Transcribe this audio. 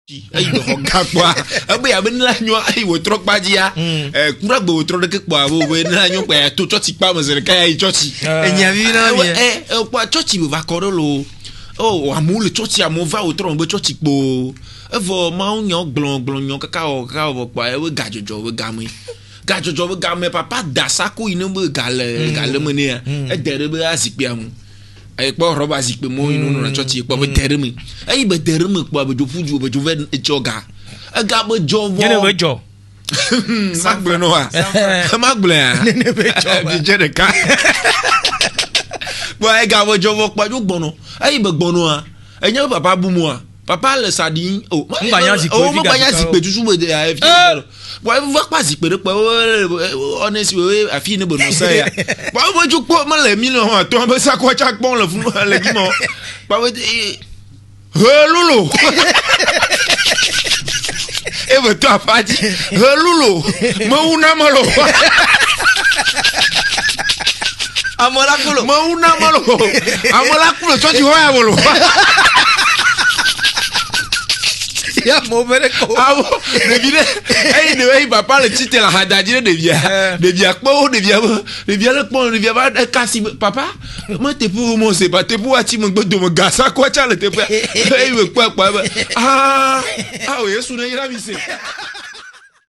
ai do gakwa abe ya benla nyo ai wo tro pajia kura gbo tro de kpo abo we na nyo pa to church pa mo se ka ai church enya bi na mi pa church va korolo oh amule church amo va o tro mbe church kpo evo ma nyo glon nyo ka o pa we gajojo we game papa dasako ino be gale mene e dere be azikpe amu ai po roba azikpe mo ino no church po be dere mi ai be dere mi po be jofuju be jove echoga aga be jovo yene be jo magble no a magble a ne be jo bi jere ka bo ai ga be jovo pa ju gbono ai be gbono a enya papa bu mu a papa le sadin oh mbanya zikpe tutu be de a boy va pas zikpe de pa honestly we afi ne bono sa ya boy mo ju po ma le mi no ha to be sa ko cha pon le fu le gi mo pa we lulu e be to afati lulu mo una malo amola kulo so ti ho ya bolo ya mo bere ko abo devine ei ne ei papa le tite la hadadire devia po devia le pon devia ba kasi papa moi te pour moi c'est pas te pour ati mo gbodo mo gasa ko cha le te ei we pa oui yesu na ira mi se